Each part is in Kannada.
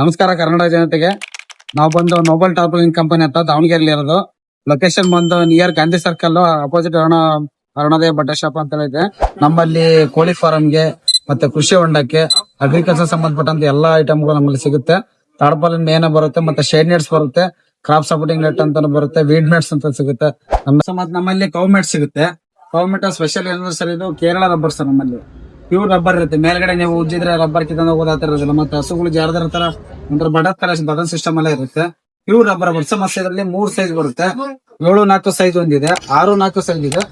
ನಮಸ್ಕಾರ ಕರ್ನಾಟಕ ಜನತೆಗೆ. ನಾವು ಬಂದು ನೋಬಲ್ ಟಾರ್ಪಲಿನ್ ಕಂಪನಿ ಅಂತ ದಾವಣಗೆರೆಯಲ್ಲಿ ಇರೋದು. ಲೊಕೇಶನ್ ಬಂದು ನಿಯರ್ ಗಾಂಧಿ ಸರ್ಕಲ್ ಅಪೋಸಿಟ್ ಅರುಣೋದಯ ಬಟ್ಟೆ ಶಾಪ್ ಅಂತ ಇದೆ. ನಮ್ಮಲ್ಲಿ ಕೋಳಿ ಫಾರಂಗೆ ಮತ್ತೆ ಕೃಷಿ ಹೊಂಡಕ್ಕೆ ಅಗ್ರಿಕಲ್ಚರ್ ಸಂಬಂಧಪಟ್ಟಂತ ಎಲ್ಲಾ ಐಟಮ್ಗಳು ನಮ್ಮಲ್ಲಿ ಸಿಗುತ್ತೆ. ಟಾರ್ಪಲಿನ್ ಮೇನ ಬರುತ್ತೆ, ಮತ್ತೆ ಶೇಡ್ ನೆಟ್ಸ್ ಬರುತ್ತೆ, ಕ್ರಾಪ್ ಸಪೋರ್ಟಿಂಗ್ ನೆಟ್ ಅಂತ ಬರುತ್ತೆ, ವೀಡ್ ಮೆಟ್ಸ್ ಅಂತ ಸಿಗುತ್ತೆ. ನಮ್ಮಲ್ಲಿ ಕೌ ಮೆಟ್ ಸಿಗುತ್ತೆ. ಕೌ ಮೆಟ್ ಸ್ಪೆಷಲ್ ಏನಂದ್ರೆ ಸರ್, ಇದು ಕೇರಳ ರಬ್ಬರ್ ಸರ್. ನಮ್ಮಲ್ಲಿ ಪ್ಯೂರ್ ರಬ್ಬರ್ ಇರುತ್ತೆ. ಮೇಲ್ಗಡೆ ನೀವು ಉಜ್ಜಿದ್ರೆ ರಬ್ಬರ್ ಕಿತ್ತಂದ್ರೆ ಹೋದಾತಿರೋದಿಲ್ಲ. ಮತ್ತೆ ಹಸುಗಳು ಜಾರದ್ರ ತರ ಒಂಥರ ಬಟನ್ ಸಿಸ್ಟಮ್ ಎಲ್ಲ ಇರುತ್ತೆ. ಪ್ಯೂರ್ ರಬ್ಬರ್ ಸಮಸ್ಯೆ ಇದರಲ್ಲಿ 3 ಸೈಜ್ ಬರುತ್ತೆ. 7-4 ಸೈಜ್ ಒಂದಿದೆ, 6-4 ಸೈಜ್ ಇದೆ,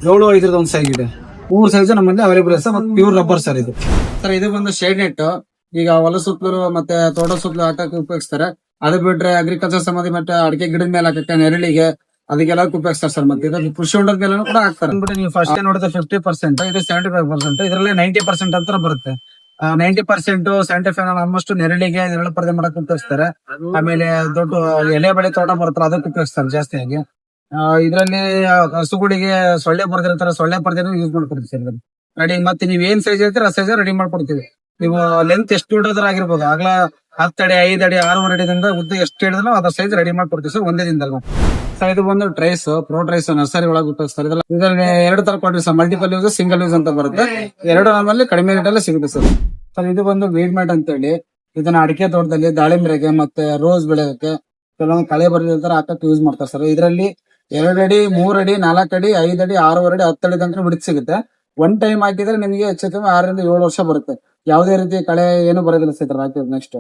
7-5 ಒಂದ್ ಸೈಜ್ ಇದೆ. 3 ಸೈಜ್ ನಮ್ಮಲ್ಲಿ ಅವೈಲೇಬಲ್ ಇದೆ ಮತ್ತೆ ಪ್ಯೂರ್ ರಬ್ಬರ್ ಸರ್ ಇದು. ಸರ್ ಇದು ಬಂದು ಶೇಡ್ ನೆಟ್. ಈಗ ಹೊಲ ಸುತ್ತಲೂ ಮತ್ತೆ ತೋಟ ಸುತ್ತಲೂ ಹಾಕಕ್ಕೆ ಉಪಯೋಗಿಸ್ತಾರೆ. ಅದು ಬಿಟ್ರೆ ಅಗ್ರಿಕಲ್ಚರ್ ಸಂಬಂಧಿ ಮತ್ತೆ ಅಡಿಕೆ ಗಿಡದ ಮೇಲೆ ಹಾಕಕ್ಕೆ, ನೆರಳಿಗೆ, ಅದಕ್ಕೆಲ್ಲ ಉಪಯೋಗಿಸ್ತಾರೆ ಸರ್. ಮತ್ತೆ ಇದು ಕೃಷಿ ಹೊಂಡದ ಮೇಲೆ ಕೂಡ ಹಾಕ್ತಾರೆ. ನೀವು ಫಸ್ಟ್ ನೋಡಿದ್ರೆ 50%, ಇದು 75%, ಇದರಲ್ಲಿ 90% ಅಂತ ಬರುತ್ತೆ. 90% 75 ಆಲ್ಮೋಸ್ಟ್ ನೆರಳಿಗೆ, ನೆರಳು ಪರದೆ ಮಾಡಕ್ಕೆ ಉಪಯೋಗಿಸ್ತಾರೆ. ಆಮೇಲೆ ದೊಡ್ಡ ಎಲೆ ಬೆಳೆ ತೋಟ ಬರುತ್ತಲ್ಲ ಅದಕ್ಕೆ ಉಪಯೋಗಿಸ್ತಾರೆ ಜಾಸ್ತಿಯಾಗಿ. ಇದರಲ್ಲಿ ಹಸುಗಳಿಗೆ ಸೊಳ್ಳೆ ಬರ್ದಿರ್ತಾರೆ, ಸೊಳ್ಳೆ ಪರದೆನೂ ಯೂಸ್ ಮಾಡ್ಕೊಡ್ತೀವಿ ಸರ್. ರೆಡಿ ಮತ್ತೆ ನೀವ್ ಏನ್ ಸೈಜ್ ಹೇಳ್ತೀರ ಆ ಸೈಜ್ ರೆಡಿ ಮಾಡ್ಕೊಡ್ತೀವಿ. ನೀವು ಲೆಂತ್ ಎಷ್ಟು ದೊಡ್ಡದ್ರ ಆಗಿರ್ಬೋದು, ಆಗ್ಲಾ 10 ಅಡಿ, 5 ಅಡಿ, 6 ಅಡಿದಿಂದ ಉದ್ದ ಎಷ್ಟು ಹೇಳಿದ್ರು ಅದ್ರ ಸೈಜ್ ರೆಡಿ ಮಾಡ್ಕೊಡ್ತೀವಿ ಸರ್, ಒಂದೇ ದಿನದಲ್ಲಿ. ಸರ್ ಇದು ಬಂದು ಟ್ರೈಸ್, ಪ್ರೋ ಟ್ರೈಸ್ ನರ್ಸರಿ ಒಳಗೆ ಉಪಯೋಗಿಸ್ತಾರೆ. ಇದರಲ್ಲಿ 2 ತರ ಕೊಡ್ತೀವಿ sir, multiple use, single use ಅಂತ ಬರುತ್ತೆ. 2 ನಮ್ಮಲ್ಲಿ ಕಡಿಮೆ ರೇಟ್ ಅಲ್ಲಿ ಸಿಗುತ್ತೆ ಸರ್. ಸರ್ ಇದು ಬಂದು ವೀಡ್ ಮ್ಯಾಟ್ ಅಂತ ಹೇಳಿ, ಇದನ್ನ ಅಡಿಕೆ ತೋಟದಲ್ಲಿ ದಾಳಿಂಬೆಗೆ ಮತ್ತೆ ರೋಸ್ ಬೆಳೆಯೋಕೆ, ಕೆಲವೊಂದು ಕಳೆ ಬರೆದ ಹಾಕಕ್ಕೆ ಯೂಸ್ ಮಾಡ್ತಾರೆ ಸರ್. ಇದರಲ್ಲಿ 2 ಅಡಿ, 3 ಅಡಿ, 4 ಅಡಿ, 5 ಅಡಿ, 6 ಅಡಿ, 10 ಅಡಿ ತನಕ ಬಿಡಿಸಿ ಸಿಗುತ್ತೆ. ಒನ್ ಟೈಮ್ ಹಾಕಿದ್ರೆ ನಿಮಗೆ ಹೆಚ್ಚು ಕಮ್ಮಿ 6-7 ವರ್ಷ ಬರುತ್ತೆ. ಯಾವುದೇ ರೀತಿ ಕಳೆ ಏನು ಬರೋದಿಲ್ಲ ಸರ್ ಹಾಕಿದ್ರೆ. ನೆಕ್ಸ್ಟ್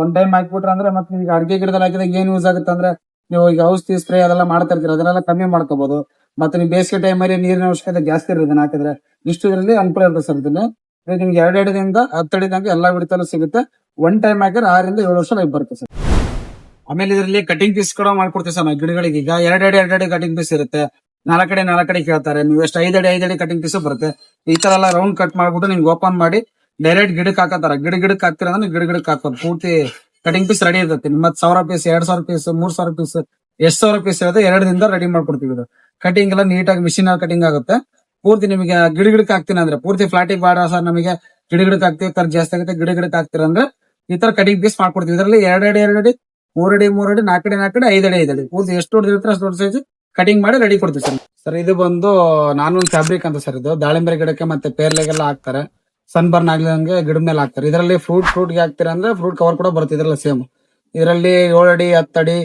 ಒನ್ ಟೈಮ್ ಹಾಕ್ಬಿಟ್ರೆ ಅಂದ್ರೆ ಮತ್ತೆ ಈಗ ಅಡಿಕೆ ಗಿಡದಲ್ಲಿ ಹಾಕಿದಾಗ ಏನ್ ಯೂಸ್ ಆಗುತ್ತೆ ಅಂದ್ರೆ, ನೀವು ಈಗ ಔಷಧಿ ಸ್ಪ್ರೇ ಅದೆಲ್ಲ ಮಾಡ್ತಾ ಇರ್ತೀರ, ಅದನ್ನೆಲ್ಲ ಕಮ್ಮಿ ಮಾಡ್ಕೋಬಹುದು. ಮತ್ತೆ ನೀವು ಬೇಸಿಗೆ ಟೈಮ್ ಅಲ್ಲಿ ನೀರಿನ ಅವಶ್ಯಕತೆ ಜಾಸ್ತಿ ಇರುತ್ತೆ ಇದನ್ನ ಹಾಕಿದ್ರೆ. ಇಷ್ಟು ಇದರಲ್ಲಿ ಅನುಕೂಲ ಇರುತ್ತೆ ಸರ್. ಇದನ್ನ ನಿಮ್ಗೆ 2 ಅಡಿದಿಂದ 10 ಅಡಿ ತನಕ ಎಲ್ಲಾ ಬಿಡ್ತಲೂ ಸಿಗುತ್ತೆ. ಒನ್ ಟೈಮ್ ಹಾಕಿದ್ರೆ 6-7 ವರ್ಷ ಲೈಫ್ ಬರುತ್ತೆ ಸರ್. ಆಮೇಲೆ ಇದರಲ್ಲಿ ಕಟಿಂಗ್ ಪೀಸ್ ಕೂಡ ಮಾಡ್ಕೊಡ್ತೀವಿ ಸರ್ ನಾವು ಗಿಡಗಳಿಗೆ. ಈಗ 2 ಅಡಿ ಕಟಿಂಗ್ ಪೀಸ್ ಇರುತ್ತೆ, 4 ಅಡಿ ಕೇಳ್ತಾರೆ. ನೀವು ಎಷ್ಟು 5 ಅಡಿ ಕಟಿಂಗ್ ಪೀಸ್ ಬರುತ್ತೆ. ಈ ತರ ಎಲ್ಲ ರೌಂಡ್ ಕಟ್ ಮಾಡ್ಬಿಟ್ಟು ನಿಮ್ಗೆ ಓಪನ್ ಮಾಡಿ ಡೈರೆಕ್ಟ್ ಗಿಡಕ್ಕೆ ಹಾಕತ್ತಾರ. ಗಿಡಕ್ಕೆ ಹಾಕ್ತಿರ ಅಂದ್ರೆ ಗಿಡಕ್ಕೆ ಹಾಕೋದು ಪೂರ್ತಿ ಕಟಿಂಗ್ ಪೀಸ್ ರೆಡಿ ಇರುತ್ತೆ. ನಿಮ್ 1000 ಪೀಸ್, 2000 ಪೀಸ್, 3000 ಪೀಸ್, ಎಷ್ಟು 1000 ಪೀಸ್ ಇರುತ್ತೆ 2 ದಿನದ ರೆಡಿ ಮಾಡ್ಕೊಡ್ತೀವಿ. ಇದು ಕಟಿಂಗ್ ಎಲ್ಲ ನೀಟಾಗಿ ಮಿಷಿನ್ ಕಟಿಂಗ್ ಆಗುತ್ತೆ. ಪೂರ್ತಿ ನಿಮಗೆ ಗಿಡಕ್ಕೆ ಹಾಕ್ತೀನಿ ಅಂದ್ರೆ ಪೂರ್ತಿ ಫ್ಲಾಟಿಗೆ ಬಾಡ ಸರ್. ನಮಗೆ ಗಿಡಕ್ಕೆ ಹಾಕ್ತಿವಿ, ಖರ್ಚು ಜಾಸ್ತಿ ಆಗುತ್ತೆ. ಗಿಡಕ್ಕೆ ಹಾಕ್ತಿರ ಅಂದ್ರೆ ಈ ತರ ಕಟಿಂಗ್ ಪೀಸ್ ಮಾಡ್ಕೊಡ್ತೀವಿ. ಇದರಲ್ಲಿ 2 ಅಡಿ, 2 ಅಡಿ, 3 ಅಡಿ, 3 ಅಡಿ, 4 ಅಡಿ, 4 ಅಡಿ, 5 ಅಡಿ, 5 ಅಡಿ ಪೂರ್ತಿ ಎಷ್ಟು ದೊಡ್ಡ ಇರುತ್ತೆ ಅಷ್ಟು ದೊಡ್ಡ ಸೈಜ್ ಕಟಿಂಗ್ ಮಾಡಿ ರೆಡಿ ಕೊಡ್ತೀವಿ ಸರ್. ಸರ್ ಇದು ಬಂದು ನಾನೂನ್ ಫ್ಯಾಬ್ರಿಕ್ ಅಂತ ಸರ್. ಇದು ದಾಳಿಂಬೆ ಗಿಡಕ್ಕೆ ಮತ್ತೆ ಪೇರ್ಲೆಗೆಲ್ಲ ಹಾಕ್ತಾರೆ. ಸನ್ ಬರ್ನ್ ಆಗ್ಲಂಗೆ ಗಿಡದ ಮೇಲೆ ಹಾಕ್ತಾರೆ. ಇದರಲ್ಲಿ ಫ್ರೂಟ್ ಗೆ ಹಾಕ್ತೀರಾ ಅಂದ್ರೆ ಫ್ರೂಟ್ ಕವರ್ ಕೂಡ ಬರುತ್ತೆ. ಇದರಲ್ಲಿ ಸೇಮ್ ಇದರಲ್ಲಿ 7 ಅಡಿ, 10 ಅಡಿ,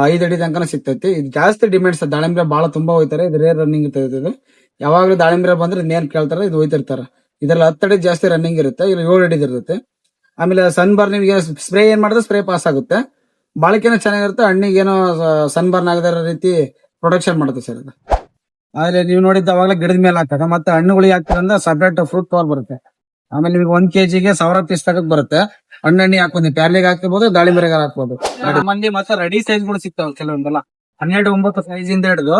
5 ಅಡಿ ತನಕ ಸಿಗ್ತೈತಿ. ಇದು ಜಾಸ್ತಿ ಡಿಮ್ಯಾಂಡ್ ಸರ್. ದಾಳಿಂಬೆ ಬಹಳ ತುಂಬಾ ಹೋಯ್ತಾರೆ. ಇದು ರೇರ್ ರನ್ನಿಂಗ್ ಇರ್ತದೆ. ಯಾವಾಗ್ಲೂ ದಾಳಿಂಬೆ ಬಂದ್ರೆ ನೇರ್ ಕೇಳ್ತಾರೆ, ಇದು ಹೋಯ್ತಿರ್ತಾರೆ. ಇದ್ರಲ್ಲಿ 10 ಅಡಿ ಜಾಸ್ತಿ ರನ್ನಿಂಗ್ ಇರುತ್ತೆ, ಇಲ್ಲಿ 7 ಅಡಿ ಇರುತ್ತೆ. ಆಮೇಲೆ ಸನ್ ಬರ್ನ್ ನಿಮಗೆ ಸ್ಪ್ರೇ ಏನ್ ಮಾಡಿದ್ರೆ ಸ್ಪ್ರೇ ಪಾಸ್ ಆಗುತ್ತೆ. ಬಾಳಿಕೆನೂ ಚೆನ್ನಾಗಿರುತ್ತೆ, ಹಣ್ಣಿಗೆ ಏನೋ ಸನ್ ಬರ್ನ್ ಆಗದ ರೀತಿ ಪ್ರೊಡಕ್ಷನ್ ಮಾಡುತ್ತೆ ಸರ್ ಇದು. ಆದ್ರೆ ನೀವು ನೋಡಿದ್ದ ಅವಾಗಲೇ ಗಿಡದ ಮೇಲೆ ಹಾಕ್ತಾರೆ. ಮತ್ತೆ ಹಣ್ಣುಗಳಿಗೆ ಹಾಕ್ತಾರಂದ್ರೆ ಸಪರೇಟ್ ಫ್ರೂಟ್ ಕವರ್ ಬರುತ್ತೆ. ಆಮೇಲೆ ನಿಮಗೆ 1 kg 1000 ಪೀಸ್ ತಗಕ್ ಬರುತ್ತೆ. ಹಣ್ಣಿ ಹಾಕ್ಬೋದು, ಪ್ಯಾರ್ಲಿಗೆ ಹಾಕ್ಬೋದು, ದಾಳಿಂಬೆಗೆ ಹಾಕ್ಬೋದು. ಮಂದಿ ಮತ್ತೆ ರೆಡಿ ಸೈಜ್ ಗಳು ಸಿಗ್ತಾವ ಕೆಲವೊಂದೆಲ್ಲ. 12-9 ಸೈಜ್ ಇಂದ ಹಿಡಿದು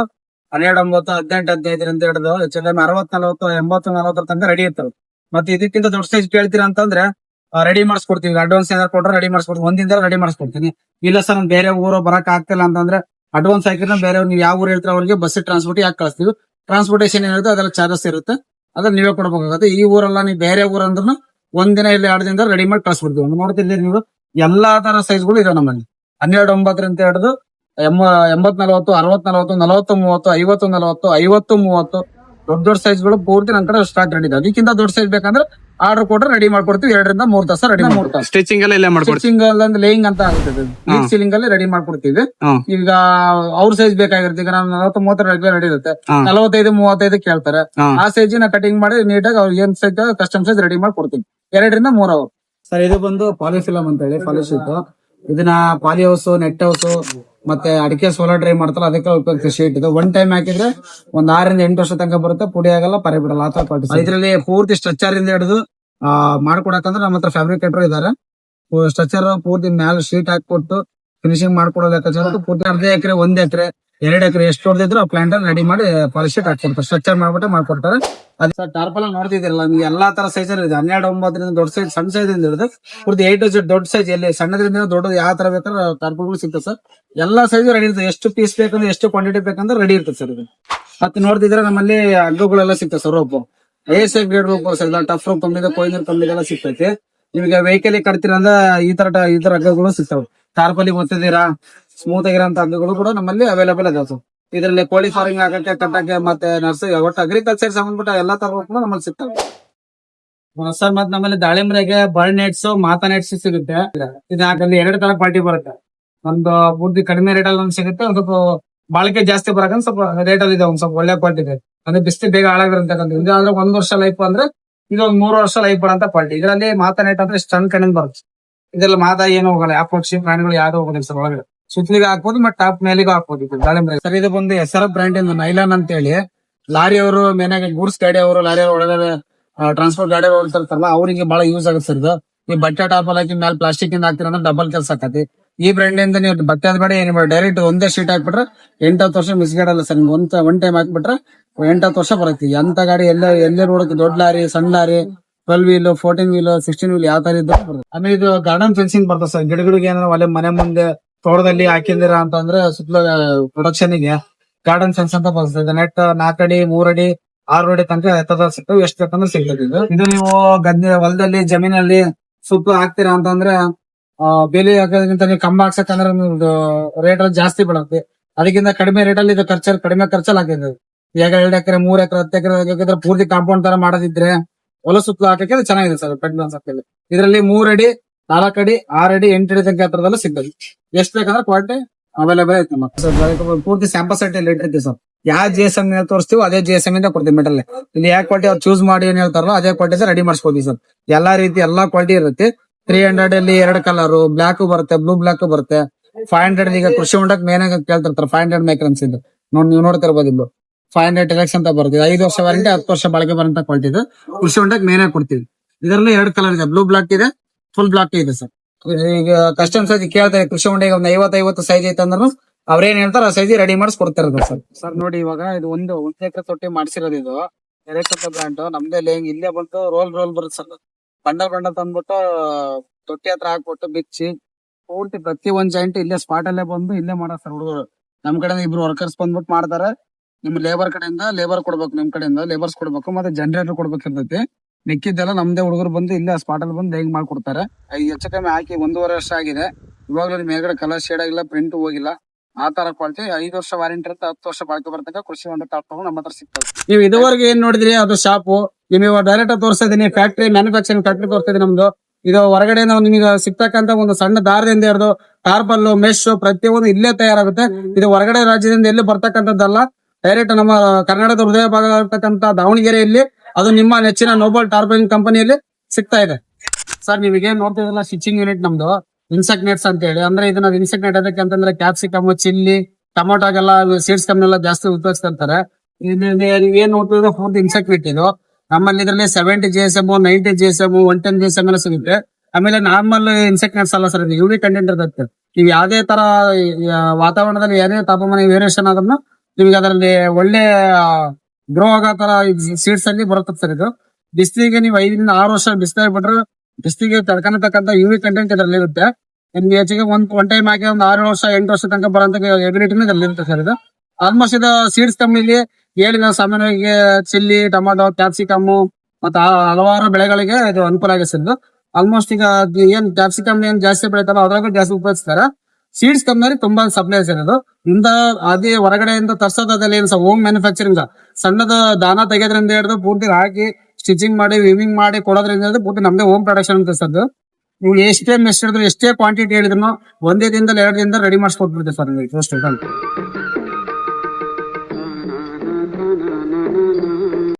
12-9, 18-15 ಹಿಡಿದು ಹೆಚ್ಚು 60-40, 80-40 ತನಕ ರೆಡಿ ಇರ್ತಾವೆ. ಮತ್ತೆ ಇದಕ್ಕಿಂತ ದೊಡ್ಡ ಸೈಜ್ ಕೇಳ್ತೀರಾ ಅಂತಂದ್ರೆ ರೆಡಿ ಮಾಡಿಸ್ಕೊಡ್ತೀವಿ. ಅಡ್ವಾನ್ಸ್ ಏನಾದ್ರು ಕೊಟ್ರೆ ರೆಡಿ ಮಾಡಿಸ್ಕೊಡ್ತೀವಿ, ಒಂದಿನ ರೆಡಿ ಮಾಡಿಸ್ಕೊಡ್ತೀನಿ. ಇಲ್ಲ ಸರ್ ನಾನು ಬೇರೆ ಊರು ಬರಕ್ ಆಗ್ತಿಲ್ಲ ಅಂತಂದ್ರೆ ಅಡ್ವಾನ್ಸ್ ಹಾಕಿದ್ರೆ ಬೇರೆ ನೀವು ಯಾವ ಊರು ಹೇಳ್ತಾರೆ ಅವ್ರಿಗೆ ಬಸ್ ಟ್ರಾನ್ಸ್ಪೋರ್ಟ್ ಹಾಕಿ ಕಳಿಸ್ತೀವಿ. ಟ್ರಾನ್ಸ್ಪೋರ್ಟೇಷನ್ ಏನಿರುತ್ತೆ ಅದೆಲ್ಲ ಚಾರ್ಜಸ್ ಇರುತ್ತೆ, ಅದನ್ನ ನೀವೇ ಕೊಡ್ಬೇಕಾಗುತ್ತೆ. ಈ ಊರೆಲ್ಲ ನೀವು ಬೇರೆ ಊರು ಅಂದ್ರೂ 1 ದಿನ ಇಲ್ಲಿ 2 ದಿನದ ರೆಡಿ ಮಾಡಿ ಕಳಿಸ್ಬಿಡ್ತೀವಿ. ನೋಡ್ತಿದ್ದೀರಿ ನೀವು ಎಲ್ಲಾ ತರ ಸೈಜ್ಗಳು ಇದೆ ನಮ್ಮಲ್ಲಿ. 12-9 ಅಂತ ಹಿಡಿದು 80-40, 60-40, 40-30, 50-40, 50-30 ದೊಡ್ಡ ಸೈಜ್ಗಳು ಪೂರ್ತಿ ನನ್ನ ಕಡೆ ಸ್ಟಾಕ್ ರೆಡಿ ಇದೆ. ಅದಕ್ಕಿಂತ ದೊಡ್ಡ ಸೈಜ್ ಬೇಕಂದ್ರೆ ಆರ್ಡರ್ ಕೊಟ್ರೆ ರೆಡಿ ಮಾಡ್ಕೊಡ್ತೀವಿ. 2-3 ತಾಸ ರೆಡಿ ಮಾಡ್ಕೊಡ್ತೀವಿ. ಸ್ಟಿಚಿಂಗ್ ಎಲ್ಲ ಸ್ಟಿಚಿಂಗ್ ಅಲ್ಲಿ ಲೇಯಿಂಗ್ ಅಂತ ಆಗುತ್ತೆ, ಸೀಲಿಂಗ್ ಅಲ್ಲಿ ರೆಡಿ ಮಾಡ್ಕೊಡ್ತೀವಿ. ಈಗ ಅವ್ರ ಸೈಜ್ ಬೇಕಾಗಿರುತ್ತೆ. ಈಗ ನಾನು 40-30 ರೆಡಿ ಇರುತ್ತೆ, 45-35 ಕೇಳ್ತಾರೆ. ಆ ಸೈಜ್ ನ ಕಟಿಂಗ್ ಮಾಡಿ ನೀಟಾಗಿ ಅವ್ರಿಗೆ ಏನ್ ಸೈಜ್ ಕಸ್ಟಮ್ ಸೈಜ್ ರೆಡಿ ಮಾಡ್ಕೊಡ್ತೀವಿ. 2-3 ಅವರ್ ಸರ್. ಇದು ಬಂದು ಪಾಲಿಫಿಲಮ್ ಅಂತ ಹೇಳಿ ಪಾಲಿಶೀಟ್. ಇದನ್ನ ಪಾಲಿ ಹೌಸ್, ನೆಟ್ ಹೌಸ್ ಮತ್ತೆ ಅಡಿಕೆ ಸೋಲಾರ್ ಡ್ರೈ ಮಾಡ್ತಾರಲ್ಲ ಅದಕ್ಕೆ ಉಪಯೋಗಿಸ್ತೀವಿ ಶೀಟ್. ಇದು 1 ಟೈಮ್ ಹಾಕಿದ್ರೆ 6-8 ವರ್ಷ ತನಕ ಬರುತ್ತೆ, ಪುಡಿ ಆಗಲ್ಲ, ಪರಿ ಬಿಡಲ್ಲ. ಆ ತರ ಇದರಲ್ಲಿ ಪೂರ್ತಿ ಸ್ಟ್ರಕ್ಚರ್ ಇಂದ ಹಿಡಿದು ಮಾಡ್ಕೊಡಕಂದ್ರೆ ನಮ್ಮ ಹತ್ರ ಫ್ಯಾಬ್ರಿಕೇಟರ್ ಇದಾರೆ. ಸ್ಟ್ರಕ್ಚರ್ ಪೂರ್ತಿ ಮ್ಯಾಲ ಶೀಟ್ ಹಾಕೊಟ್ಟು ಫಿನಿಶಿಂಗ್ ಮಾಡ್ಕೊಡೋ ಲೆಕ್ಕಾಚಾರ ಪೂರ್ತಿ 1/2 ಎಕರೆ, 1 ಎಕರೆ, 2 ಎಕರೆ ಎಷ್ಟು ಹೊಡೆದಿದ್ರು ಆ ಪ್ಲಾಂಟ್ ರೆಡಿ ಮಾಡಿ ಪಾಲಿಶ್ ಶೀಟ್ ಹಾಕೊಡ್ತಾರೆ. ಸ್ಟ್ರಕ್ಚರ್ ಮಾಡ್ಬಿಟ್ಟು ಮಾಡ್ಕೊಡ್ತಾರೆ. ಅದೇ ಸರ್ ಟಾರ್ಪಲ್ ನೋಡ್ತಿದ್ದೀರಲ್ಲ, ನಿಮ್ಗೆ ಎಲ್ಲಾ ತರ ಸೈಜ್ ಇದೆ. 12-9 ದೊಡ್ಡ ಸೈಜ್, ಸಣ್ಣ ಸೈಜ್ ಇಂದ ಹಿಡಿದು ಪೂರ್ತಿ 8 to Z ದೊಡ್ಡ ಸೈಜ್. ಎಲ್ಲಿ ಸಣ್ಣದ್ರಿಂದ ದೊಡ್ಡದು ಯಾವ ತರ ಬೇಕಾದ್ರೆ ಟಾರ್ಪಲ್ಗಳು ಸಿಗ್ತದೆ ಸರ್. ಎಲ್ಲಾ ಸೈಜ್ ರೆಡಿ ಇರ್ತದೆ. ಎಷ್ಟು ಪೀಸ್ ಬೇಕಂದ್ರೆ ಎಷ್ಟು ಕ್ವಾಂಟಿಟಿ ಬೇಕಂದ್ರೆ ರೆಡಿ ಇರ್ತದೆ ಸರ್ ಇದು. ಮತ್ತೆ ನೋಡ್ತಿದ್ರೆ ನಮ್ಮಲ್ಲಿ ಹಗ್ಗಗಳೆಲ್ಲ ಸಿಗ್ತದೆ sir. Rope ASF grade rope sir, tough rope company, ಕೊಯ್ನರ್ ಕಂಪ್ನಿ ಎಲ್ಲ ಸಿಗ್ತೈತಿ. ನಿಮಗೆ ವೆಹಿಕಲ್ ಕಟ್ತೀರ ಅಂದ್ರೆ ಈ ತರ ಹಗ್ಗಗಳು ಸಿಗ್ತಾವೆ. ಟಾರ್ಪಲಿ ಒತ್ತಿದ್ದೀರಾ ಸ್ಮೂತ್ ಆಗಿರೋಂತ ಹಗ್ಗಗಳು ಕೂಡ ನಮ್ಮಲ್ಲಿ ಅವೈಲೇಬಲ್ ಅದಾವ ಸರ್. ಇದರಲ್ಲಿ ಕೋಳಿ ಫಾರ್ಮಿಂಗ್ ಆಗಕ್ಕೆ ಕಟ್ಟಕ್ಕೆ ಮತ್ತೆ ನರ್ಸರಿ ಒಟ್ಟು ಅಗ್ರಿಕಲ್ಚರ್ ಸಂಬಂಧಪಟ್ಟ ಎಲ್ಲಾ ತರ ಕೂಡ ನಮ್ಮಲ್ಲಿ ಸಿಗ್ತವೆ ಸರ್. ಮತ್ತೆ ನಮ್ಮಲ್ಲಿ ದಾಳಿಂಬ್ರೆಗೆ ಬರ್ಡ್ ನೆಟ್ಸ್ ಮಾತಾ ನೆಟ್ಸ್ ಸಿಗುತ್ತೆ. ಇದ್ರಲ್ಲಿ 2 ತರ ಕ್ವಾಲಿಟಿ ಬರುತ್ತೆ. ಒಂದು ಪೂರ್ತಿ ಕಡಿಮೆ ರೇಟ್ ಅಲ್ಲಿ ಒಂದು ಸಿಗುತ್ತೆ, ಒಂದು ಸ್ವಲ್ಪ ಬಾಳಿಕೆ ಜಾಸ್ತಿ ಬರಕಂತ ಸ್ವಲ್ಪ ರೇಟ್ ಅಲ್ಲಿ ಇದೆ, ಒಂದ್ ಸ್ವಲ್ಪ ಒಳ್ಳೆ ಕ್ವಾಲಿಟಿ ಇದೆ. ಅಂದ್ರೆ ಬಿಸ್ತಿ ಬೇಗ ಹಾಳಾಗಿರ್ತಕ್ಕಂಥ ಇದು ಆದ್ರೆ 1 ವರ್ಷ ಲೈಫ್ ಅಂದ್ರೆ ಇದೊಂದು 3 ವರ್ಷ ಲೈಫ್ ಬರೋಂತ ಕ್ವಾಲಿಟಿ. ಇದರಲ್ಲಿ ಮಾತಾ ನೆಟ್ ಅಂದ್ರೆ ಸಣ್ಣ ಕಣ್ಣಿಂದ ಬರುತ್ತೆ. ಇದ್ರಲ್ಲಿ ಮಾತಾ ಏನು ಹೋಗಲ್ಲ, ಯಾವ ಪಕ್ಷಿ ಪ್ರಾಣಿಗಳು ಯಾವ್ದು ಹೋಗೋದಿಲ್ಲ ಸರ್. ಒಳಗಡೆ ಸುತ್ತಲಿಗೆ ಹಾಕ್ಬೋದು ಮತ್ತೆ ಟಾಪ್ ಮೇಲಿಗೂ ಹಾಕ್ಬೋದು. ಇದು ದಾಳಿಂಬ್ರೆ ಸರ್. ಇದು ಬಂದು SRF ಬ್ರ್ಯಾಂಡ್ ಇಂದ ನೈಲಾನ್ ಅಂತ ಹೇಳಿ ಲಾರಿ ಅವರು ಮೇನಾಗ ಗೂಡ್ಸ್ ಗಾಡಿ ಅವರು ಲಾರಿ ಅವರು ಒಳಗಡೆ ಟ್ರಾನ್ಸ್ಪೋರ್ಟ್ ಗಾಡಿ ಹೋಗ್ತಿರ್ತಾರಲ್ಲ ಅವರಿಗೆ ಬಹಳ ಯೂಸ್ ಆಗುತ್ತೆ ಸರ್ ಇದು. ಈ ಬಟ್ಟೆ ಟಾಪ್ ಹಾಕಿ ಮೇಲೆ ಪ್ಲಾಸ್ಟಿಕ್ ಇಂದ ಹಾಕ್ತಿರ ಅಂದ್ರೆ ಡಬಲ್ ಕೆಲಸ ಆಕತಿ. ಈ ಬ್ರ್ಯಾಂಡ್ ಇಂದ ನೀವು ಬಟ್ಟೆ ಬೇಡ ಏನ್ ಬೇಡ, ಡೈರೆಕ್ಟ್ ಒಂದೇ ಶೀಟ್ ಹಾಕ್ಬಿಟ್ರೆ 8-10 ವರ್ಷ ಮಿಸ್ಗಡಲ್ಲ ಸರ್. ಒನ್ ಟೈಮ್ ಹಾಕ್ಬಿಟ್ರೆ 8-10 ವರ್ಷ ಬರುತ್ತೆ. ಎಂತ ಗಾಡಿ ಎಲ್ಲೇ ನೋಡಕ್ಕೆ ದೊಡ್ಡ ಲಾರಿ, ಸಣ್ಣ ಲಾರಿ, 12 ವೀಲ್, 14 ವೀಲ್, 16 ವೀಲ್ ಯಾವ ತರ ಇದ್ದು ಬರುತ್ತೆ. ಆಮೇಲೆ ಇದು ಗಾರ್ಡನ್ ಫೆನ್ಸಿಂಗ್ ಬರ್ತದೆ ಸರ್. ಗಿಡಗಳಿಗೆ ಏನಾರ ಒಳ್ಳೆ ಮನೆ ಮುಂದೆ ತೋಟದಲ್ಲಿ ಹಾಕಿದಿರ ಅಂತಂದ್ರೆ ಸುತ್ತಲ ಪ್ರೊಡಕ್ಷನ್ ಗೆ ಗಾರ್ಡನ್ ಫೆನ್ಸ್ ಅಂತ ಬರ್ತದೆ. ನೆಟ್ 4 ಅಡಿ 3 ಅಡಿ 6 ಅಡಿ ತನಕ ಎತ್ತದ ಸಿಗ್ತವೆ. ಎಷ್ಟು ಬೇಕಂದ್ರೆ ಸಿಗ್ತದೆ. ಇದು ನೀವು ಗದ್ದೆ ಹೊಲದಲ್ಲಿ ಜಮೀನಲ್ಲಿ ಸುತ್ತ ಹಾಕ್ತೀರಾ ಅಂತಂದ್ರೆ ಬೇಲಿ ಹಾಕೋದ್ರಿಂದ ನೀವು ಕಂಬ ಹಾಕ್ಸಕ್ಕಂದ್ರೆ ರೇಟ್ ಜಾಸ್ತಿ ಬೀಳುತ್ತೆ. ಅದಕ್ಕಿಂತ ಕಡಿಮೆ ರೇಟ್ ಅಲ್ಲಿ ಇದು ಕಡಿಮೆ ಖರ್ಚಲ್ಲಿ ಹಾಕಿದ್ರೆ ಈಗ 2 ಎಕರೆ 3 ಎಕರೆ 10 ಎಕರೆ ಹಾಕಿದ್ರೆ ಪೂರ್ತಿ ಕಾಂಪೌಂಡ್ ತರ ಮಾಡೋದಿದ್ರೆ ಹೊಲ ಸುತ್ತಲೂ ಹಾಕಕ್ಕೆ ಚೆನ್ನಾಗಿದೆ ಸರ್. ಇದರಲ್ಲಿ 3 ಅಡಿ 4 ಅಡಿ 6 ಅಡಿ 8 ಅಡಿ ತನಕ ಹತ್ರದಲ್ಲೂ ಸಿಗ್ತದೆ. ಎಷ್ಟು ಬೇಕಂದ್ರೆ ಕ್ವಾಲಿಟಿ ಅವೈಲೇಬಲ್ ಐತೆ. ಮತ್ತೆ ಪೂರ್ತಿ ಸ್ಯಾಂಪಲ್ ಸೆಟ್ ಅಲ್ಲಿ ಇಟ್ಟಿರ್ತೀವಿ ಸರ್. ಯಾವ GSM ತೋರಿಸ್ತೀವಿ ಅದೇ GSM ಇಂದ ಕೊಡ್ತೀವಿ ಮೆಟಲ್. ಇಲ್ಲಿ ಯಾವ ಕ್ವಾಲಿಟಿ ಅವ್ರು ಚೂಸ್ ಮಾಡಿ ಏನ್ ಹೇಳ್ತಾರಲ್ಲ ಅದೇ ಕ್ವಾಲಿಟಿ ರೆಡಿ ಮಾಡಿಸ್ಕೊಡ್ತೀವಿ ಸರ್. ಎಲ್ಲಾ ರೀತಿ ಎಲ್ಲಾ ಕ್ವಾಲಿಟಿ ಇರುತ್ತೆ. 300 ಅಲ್ಲಿ 2 ಕಲರ್ ಬ್ಲಾಕ್ ಬರುತ್ತೆ, ಬ್ಲೂ ಬ್ಲಾಕ್ ಬರುತ್ತೆ. 500 ಈಗ ಕೃಷಿ ಹೊಂಡಕ್ ಮೇನ್ ಆಗಿ ಕೇಳ್ತಿರ್ತಾರೆ 500 ಮೈಕ್ರನ್ಸ್ ಇದು ನೀವು ನೋಡ್ತಿರ್ಬೋದು. ಇಲ್ಲಿ 500 ಟೆಲೆಕ್ಸ್ ಅಂತ ಬರುತ್ತೆ. 5 ವರ್ಷ ವಾರಂಟಿ 10 ವರ್ಷ ಬಳಕೆ ಬರೋಂತ ಕ್ವಾಲಿಟಿ ಇದು. ಕೃಷಿ ಹೊಂಡಕ್ ಮೇನ್ ಆಗಿ ಕೊಡ್ತೀವಿ. ಇದರಲ್ಲಿ 2 ಕಲರ್ ಇದೆ, ಬ್ಲೂ ಬ್ಲಾಕ್ ಇದೆ, ಫುಲ್ ಬ್ಲಾಕ್ ಇದೆ ಸರ್. ಈಗ ಕಸ್ಟಮರ್ ಸೈಜ್ ಕೇಳ್ತಾರೆ ಕೃಷಿ ಹೊಂಡಿಗೆ ಒಂದು 50 ಸೈಜ್ ಐತೆ ಅಂದ್ರೂ ಅವ್ರೇನ್ ಹೇಳ್ತಾರ ಆ ಸೈಜ್ ರೆಡಿ ಮಾಡಿಸ್ಕೊಡ್ತಿರೋದು ಸರ್. ಸರ್ ನೋಡಿ ಇವಾಗ ಇದು ಒಂದು ಎಕರೆ ತೊಟ್ಟಿ ಮಾಡಿಸಿರೋದು. ಇದು ಎರೆಕತ್ತ ಬ್ರ್ಯಾಂಡ್ ನಮ್ದೇ ಇಲ್ಲೇ ಬಂತು ರೋಲ್ ಬರುತ್ತೆ ಸರ್. ಬಂಡ ತಂದ್ಬಿಟ್ಟು ತೊಟ್ಟಿ ಹತ್ರ ಹಾಕ್ಬಿಟ್ಟು ಬಿಚ್ಚಿ ಪೂರ್ತಿ ಪ್ರತಿ ಒಂದ್ ಜಾಯಿಂಟ್ ಇಲ್ಲೇ ಸ್ಪಾಟ್ ಅಲ್ಲೇ ಬಂದು ಇಲ್ಲೇ ಮಾಡೋ ಸರ್ ಹುಡುಗರು. ನಮ್ ಕಡೆ 2 ವರ್ಕರ್ಸ್ ಬಂದ್ಬಿಟ್ಟು ಮಾಡ್ತಾರೆ. ನಿಮ್ ಲೇಬರ್ ಕಡೆಯಿಂದ ಲೇಬರ್ ಕೊಡ್ಬೇಕು, ನಿಮ್ ಕಡೆಯಿಂದ ಲೇಬರ್ಸ್ ಕೊಡ್ಬೇಕು, ಮತ್ತೆ ಜನರೇಟರ್ ಕೊಡ್ಬೇಕಿರ್ತೈತಿ. ಮಿಕ್ಕಿದ್ದೆಲ್ಲ ನಮ್ದೇ ಹುಡುಗರು ಬಂದು ಇಲ್ಲೇ ಸ್ಪಾಟ್ ಅಲ್ಲಿ ಬಂದು ಹೇಗ್ ಮಾಡ್ಕೊಡ್ತಾರೆ. ಹೆಚ್ಚು ಕಮ್ಮಿ ಹಾಕಿ 1.5 ವರ್ಷ ಆಗಿದೆ. ಇವಾಗ್ಲೂ ಮೇಲ್ಗಡೆ ಕಲರ್ ಶೇಡ್ ಆಗಿಲ್ಲ, ಪ್ರಿಂಟ್ ಹೋಗಿಲ್ಲ. ಆ ತರ ಕ್ವಾಲಿಟಿ 5 ವರ್ಷ ವಾರಂಟಿ ಇರುತ್ತೆ. 10 ವರ್ಷ ಬಾಳಿಕೆ ಬರ್ತಕ್ಕ ಕೃಷಿ ಹೊಂಡ ಟಾಪ್ ನಮ್ಮ ಹತ್ರ ಸಿಗ್ತದೆ. ನೀವು ಇದುವರೆಗೆ ಏನ್ ನೋಡಿದ್ರಿ ಅದು ಶಾಪು. ನೀವು ಡೈರೆಕ್ಟ್ ತೋರಿಸ್ತಾ ಇದೀನಿ ಫ್ಯಾಕ್ಟ್ರಿ, ಮ್ಯಾನುಫ್ಯಾಕ್ಚರಿಂಗ್ ಫ್ಯಾಕ್ಟ್ರಿ ತೋರಿಸ್ತಾ ಇದೀನಿ ನಮ್ದು. ಇದು ಹೊರಗಡೆ ನಾವು ನಿಮಗೆ ಸಿಗ್ತಕ್ಕಂತ ಒಂದು ಸಣ್ಣ ದಾರದಿಂದ ಹಿಡಿದು ಟಾರ್ಪಲ್, ಮೆಶ್ ಪ್ರತಿಯೊಂದು ಇಲ್ಲೇ ತಯಾರಾಗುತ್ತೆ. ಇದು ಹೊರಗಡೆ ರಾಜ್ಯದಿಂದ ಎಲ್ಲಿ ಬರ್ತಕ್ಕಂಥದ್ದಲ್ಲ. ಡೈರೆಕ್ಟ್ ನಮ್ಮ ಕರ್ನಾಟಕದ ಹೃದಯ ಭಾಗ ಇರ್ತಕ್ಕಂಥ ದಾವಣಗೆರೆಯಲ್ಲಿ ಅದು ನಿಮ್ಮ ನೆಚ್ಚಿನ ನೋಬಲ್ ಟಾರ್ಪಲಿಂಗ್ ಕಂಪನಿಯಲ್ಲಿ ಸಿಗ್ತಾ ಇದೆ ಸರ್. ನೀವೀಗ ನೋಡ್ತಿದ್ರಲ್ಲ ಸ್ಟಿಚಿಂಗ್ ಯೂನಿಟ್ ನಮ್ದು ಇನ್ಸೆಕ್ಟ್ ನೆಟ್ಸ್ ಅಂತ ಹೇಳಿ. ಅಂದ್ರೆ ಇದನ್ನ ಇನ್ಸೆಕ್ಟ್ ನೆಟ್ ಅದಕ್ಕೆ ಅಂತಂದ್ರೆ ಕ್ಯಾಪ್ಸಿಕಮ್, ಚಿಲ್ಲಿ, ಟೊಮೊಟೊಗೆಲ್ಲ ಸೀಡ್ಸ್ ಕಮ್ನೆಲ್ಲ ಜಾಸ್ತಿ ಉಪಯೋಗಿಸ್ತಿರ್ತಾರೆ. ನೀವೇನ್ ನೋಡ್ತಿದ್ರೆ ಪೂರ್ತಿ ಇನ್ಸೆಕ್ಟ್ ನೆಟ್ ಇದು. ನಮ್ಮಲ್ಲಿ ಇದರಲ್ಲಿ 70 GSM, 90 GSM, 110 GSM ಎಲ್ಲ ಸಿಗುತ್ತೆ. ಆಮೇಲೆ ನಾರ್ಮಲ್ ಇನ್ಸೆಕ್ಟ್ ನೆಟ್ಸ್ ಅಲ್ಲ ಸರ್, ಇದು UV ಕಂಟೆಂಟ್ ಇರುತ್ತೆ. ನೀವು ಯಾವ್ದೇ ತರ ವಾತಾವರಣದಲ್ಲಿ ಏನೇ ತಾಪಮಾನ ವೇರಿಯೇಷನ್ ಆದ್ರೂ ನಿಮ್ಗೆ ಅದರಲ್ಲಿ ಒಳ್ಳೆ ಗ್ರೋ ಆಗೋ ತರ ಸೀಡ್ಸ್ ಅಲ್ಲಿ ಬರುತ್ತೆ ಸರ್. ಇದು ಬಿಸ್ಲಿಗೆ ನೀವು 5 ರಿಂದ 6 ವರ್ಷ ಬಿಸ್ಲಾಗಿ ಬಿಟ್ರೆ ಬಿಸ್ಲಿಗೆ ತಡ್ಕೊಳತಕ್ಕಂಥ UV ಕಂಟೆಂಟ್ ಇದರಲ್ಲಿ ಇರುತ್ತೆ. ನಿಮ್ಗೆ ಹೆಚ್ಚಿಗೆ ಒನ್ ಟೈಮ್ ಹಾಕಿ ಒಂದು 6 ವರ್ಷ 8 ವರ್ಷ ತನಕ ಬರೋಂತ ಎಬಿಲಿಟಿ ಇದರಲ್ಲಿ ಇರುತ್ತೆ ಸರ್. ಇದು ಆಲ್ಮೋಸ್ಟ್ ಇದು ಸೀಡ್ಸ್ ಕಂಪ್ನಿಲಿ ಹೇಳಿದ ಸಾಮಾನ್ಯವಾಗಿ ಚಿಲ್ಲಿ, ಟೊಮಾಟೊ, ಕ್ಯಾಪ್ಸಿಕಮ್ ಮತ್ತೆ ಹಲವಾರು ಬೆಳೆಗಳಿಗೆ ಇದು ಅನುಕೂಲ ಆಗಿದೆ ಸರ್. ಇದು ಆಲ್ಮೋಸ್ಟ್ ಈಗ ಏನ್ ಕ್ಯಾಪ್ಸಿಕಮ್ ಏನ್ ಜಾಸ್ತಿ ಬೆಳಿತಾರೋ ಅದ್ರಾಗ ಜಾಸ್ತಿ ಉಪಯೋಗಿಸ್ತಾರೆ. ಸೀಡ್ಸ್ ಕಂಪ್ನಿ ತುಂಬಾ ಸಪ್ಲೈ ಇರೋದು. ಇಂದ ಅದೇ ಹೊರಗಡೆಯಿಂದ ತರ್ಸೋದ್ರಲ್ಲಿ ಏನ್ ಹೋಮ್ ಮ್ಯಾನುಫ್ಯಾಕ್ಚರಿಂಗ್ ಸಣ್ಣದ ದಾನ ತೆಗೆಯೋದ್ರಿಂದ ಹಿಡಿದು ಪೂರ್ತಿ ಹಾಕಿ ಸ್ಟಿಚಿಂಗ್ ಮಾಡಿ ವಿವಿಂಗ್ ಮಾಡಿ ಕೊಡೋದ್ರಿಂದ ಪೂರ್ತಿ ನಮ್ದೇ ಹೋಮ್ ಪ್ರೊಡಕ್ಷನ್ ಅಂತ ಸರ್. ನೀವು ಎಷ್ಟೇ ಮೆಸ್ ಹಿಡಿದ್ರು ಎಷ್ಟೇ ಕ್ವಾಂಟಿಟಿ ಹೇಳಿದ್ರು 1 ದಿನದಲ್ಲಿ 2 ದಿನದಲ್ಲಿ ರೆಡಿ ಮಾಡಿಸ್ಕೊಟ್ಬಿಡ್ತೀವಿ ಸರ್.